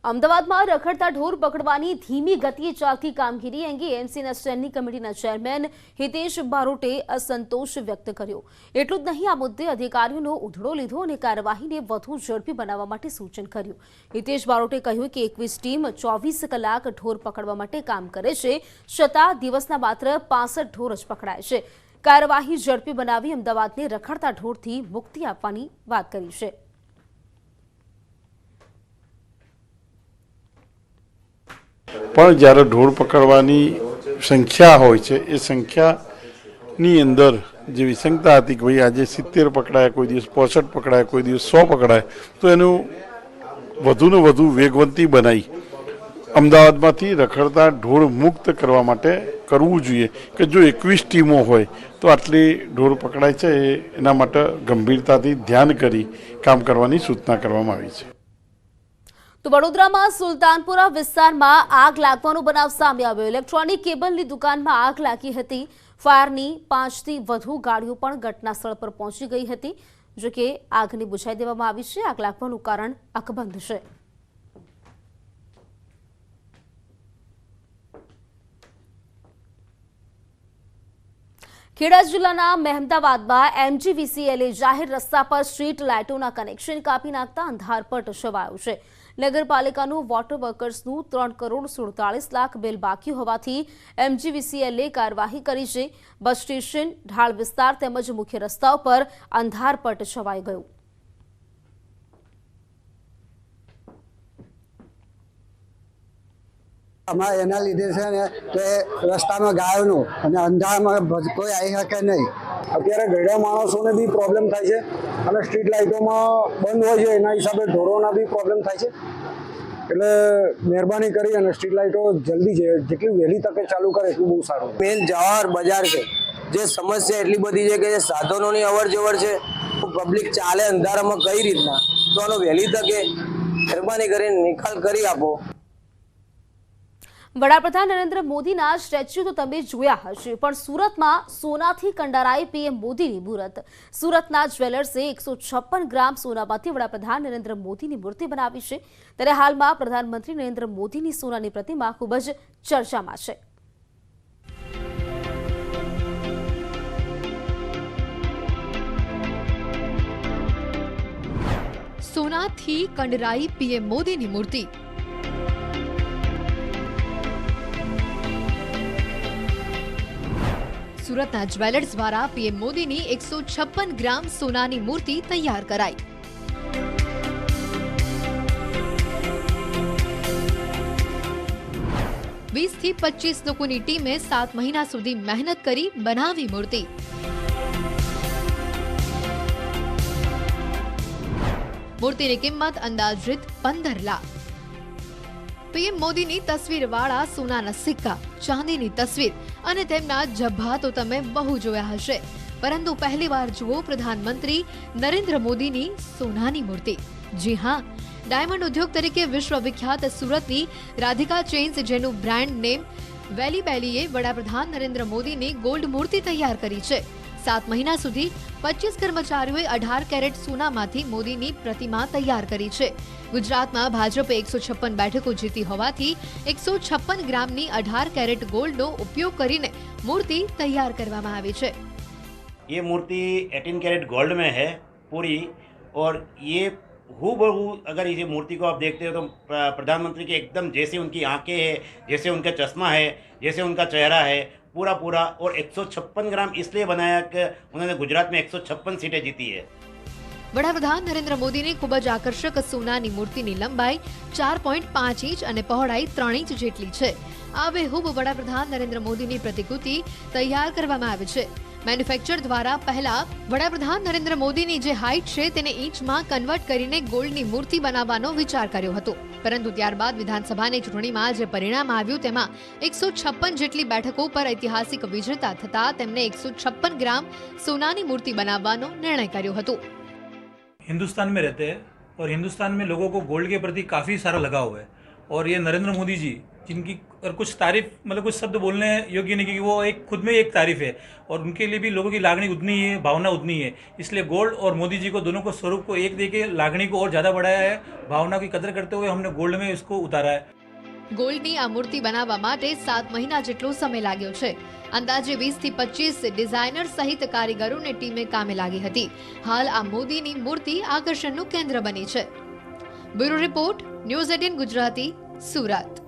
અમદાવાદમાં રખડતા ઢોર પકડવાની ધીમી ગતિએ ચાલતી કામગીરી અંગે એમસીના સ્ટેન્ડિંગ કમિટીના ચેરમેન હિતેશ બારોટે અસંતોષ વ્યક્ત કર્યો। એટલું જ નહીં, આ મુદ્દે અધિકારીઓનો ઉધડો લીધો અને કાર્યવાહીને વધુ ઝડપી બનાવવા માટે સૂચન કર્યું। હિતેશ બારોટે કહ્યું કે 21 ટીમ 24 કલાક ઢોર પકડવા માટે કામ કરે છે, છતાં દિવસના માત્ર 65 ઢોર જ પકડાય છે। કાર્યવાહી ઝડપી બનાવી અમદાવાદને રખડતા ઢોરથી મુક્તિ આપવાની વાત કરી છે। પણ જ્યારે ઢોર પકડવાની સંખ્યા હોય છે એ સંખ્યાની અંદર જે વિસંગતા હતી કે ભાઈ આજે 70 પકડાયા, કોઈ દિવસ 65 પકડાયા, કોઈ દિવસ 100 પકડાય, તો એનું વધુને વધુ વેગવંતી બનાવી અમદાવાદમાંથી રખડતા ઢોર મુક્ત કરવા માટે કરવું જોઈએ કે જો 21 ટીમો હોય તો આટલી ઢોર પકડાય છે એના માટે ગંભીરતાથી ધ્યાન કરી કામ કરવાની સૂચના કરવામાં આવી છે। તો વડોદરામાં સુલતાનપુરા વિસ્તારમાં આગ લાગવાનો બનાવ સામે આવ્યો। ઇલેક્ટ્રોનિક કેબલની દુકાનમાં આગ લાગી હતી। ફાયરની 5 થી વધુ ગાડીઓ પણ ઘટના સ્થળ પર પહોંચી ગઈ હતી, જો કે આગને બુઝાવી દેવામાં આવી છે। આગ લાગવાનું કારણ અકબંધ છે। ખેડા જિલ્લાના મહેમદાવાદમાં એમજીવીસીએલે જાહેર રસ્તા પર સ્ટ્રીટ લાઇટોના કનેક્શન કાપી નાખતા અંધારપટ છવાયો છે। નગરપાલિકાનું વોટર વર્કર્સનું 3 કરોડ 47 લાખ બિલ બાકી હોવાથી એમજીવીસીએલે કાર્યવાહી કરી છે। બસ સ્ટેશન, ઢાળ વિસ્તાર તેમજ મુખ્ય રસ્તાઓ પર અંધારપટ છવાઈ ગયું। અમારે એના લીધે છે ને કે રસ્તામાં ગાયોનું અને અંધારામાં કોઈ આવી શકે નહીં। અત્યારે ગયડા માણસોને બી પ્રોબ્લેમ થાય છે અને સ્ટ્રીટ લાઇટોમાં બંધ હોય છે, એના હિસાબે ઢોરોના બી પ્રોબ્લેમ થાય છે। એટલે મહેરબાની કરી અને સ્ટ્રીટ લાઇટો જલ્દી છે જેટલી વહેલી તકે ચાલુ કરે એટલું બહુ સારું। મેન જવાહર બજાર છે, જે સમસ્યા એટલી બધી છે કે સાધનોની અવર જવર છે, પબ્લિક ચાલે અંધારામાં કઈ રીતના, તો આનો વહેલી તકે મહેરબાની કરીને નિકાલ કરી આપો। વડાપ્રધાન નરેન્દ્ર મોદીના સ્ટેચ્યુ તો તમે જોયા હશે, પણ સુરતમાં સોનાથી કંડારાઈ પીએમ મોદીની મૂર્ત। સુરતના જ્વેલર્સે 156 ગ્રામ સોનામાંથી વડાપ્રધાન નરેન્દ્ર મોદીની મૂર્તિ બનાવી છે। ત્યારે હાલમાં પ્રધાનમંત્રી નરેન્દ્ર મોદીની સોનાની પ્રતિમા ખૂબ જ ચર્ચામાં છે। સોનાથી કંડરાઈ પીએમ મોદીની મૂર્તિ। સુરતના જ્વેલર્સ દ્વારા પીએમ મોદીની 156 ગ્રામ સોનાની મૂર્તિ તૈયાર કરાઈ। વીસ થી 25 લોકોની ટીમે 7 મહિના સુધી મહેનત કરી બનાવી મૂર્તિ। મૂર્તિની કિંમત અંદાજિત 15 લાખ। પીએમ મોદીની તસવીરવાળા સોનાના સિક્કા, ચાંદીની તસવીર અને તેમના જભ્ભા તો તમે બહુ જોયા હશે, પરંતુ પહેલીવાર જુઓ પ્રધાનમંત્રી નરેન્દ્ર મોદીની સોનાની મૂર્તિ। જી હા, ડાયમંડ ઉદ્યોગ તરીકે વિશ્વવિખ્યાત સુરતની રાધિકા ચેઇન્સ, જેનું બ્રાન્ડ નેમ વેલી બેલીએ વડાપ્રધાન નરેન્દ્ર મોદીની ગોલ્ડ મૂર્તિ તૈયાર કરી છે। 7 મહિના સુધી 25 કર્મચારીઓએ 18 કેરેટ સોનામાંથી મોદીની પ્રતિમા તૈયાર કરી છે। ગુજરાતમાં ભાજપે 156 બેઠકો જીતી હોવાથી 156 ગ્રામની 18 कैरेट गोल्ड નો ઉપયોગ કરીને मूर्ति तैयार કરવામાં આવી છે। ये मूर्ति 18 कैरेट गोल्ड में है पूरी, और ये हूबहू अगर इस मूर्ति को आप देखते हो तो प्रधानमंत्री के एकदम जैसे उनकी आंखें हैं, जैसे उनका चश्मा है, जैसे उनका चेहरा है, पूरा पूरा। और 156 ग्राम इसलिए बनाया कि उन्होंने गुजरात में 156 सीटें जीती है। વડાપ્રધાન નરેન્દ્ર મોદીની ખૂબ જ આકર્ષક સોનાની મૂર્તિની લંબાઈ 4.5 ઇંચ અને પહોળાઈ 3 ઇંચ જેટલી છે। આ બેહૂબ વડાપ્રધાન નરેન્દ્ર મોદીની પ્રતિકૃતિ તૈયાર કરવામાં આવી છે। મેન્યુફેક્ચર દ્વારા પહેલા વડાપ્રધાન નરેન્દ્ર મોદીની જે હાઇટ છે તેને ઇંચમાં કન્વર્ટ કરીને ગોલ્ડની મૂર્તિ બનાવવાનો વિચાર કર્યો હતો, પરંતુ ત્યારબાદ વિધાનસભાની ચૂંટણીમાં જે પરિણામ આવ્યું તેમાં 156 જેટલી બેઠકો પર ઐતિહાસિક વિજેતા થતા તેમને 156 ગ્રામ સોનાની મૂર્તિ બનાવવાનો નિર્ણય કર્યો હતો। हिंदुस्तान में रहते हैं और हिंदुस्तान में लोगों को गोल्ड के प्रति काफ़ी सारा लगाव है, और ये नरेंद्र मोदी जी जिनकी और कुछ तारीफ मतलब कुछ शब्द बोलने योग्य नहीं, क्योंकि वो एक खुद में एक तारीफ है और उनके लिए भी लोगों की लागणी उतनी ही है, भावना उतनी ही है। इसलिए गोल्ड और मोदी जी को दोनों को स्वरूप को एक देके लागणी को और ज़्यादा बढ़ाया है। भावना की कदर करते हुए हमने गोल्ड में इसको उतारा है। ગોલ્ડની આ મૂર્તિ બનાવવા માટે 7 મહિના જેટલો સમય લાગ્યો છે. અંદાજે 20 થી 25 ડિઝાઇનર સહિત કારીગરોને ટીમે કામે લાગી હતી. હાલ આ મોદીની મૂર્તિ આકર્ષણનું કેન્દ્ર બની છે. Bureau report, news 18 Gujarati, Surat.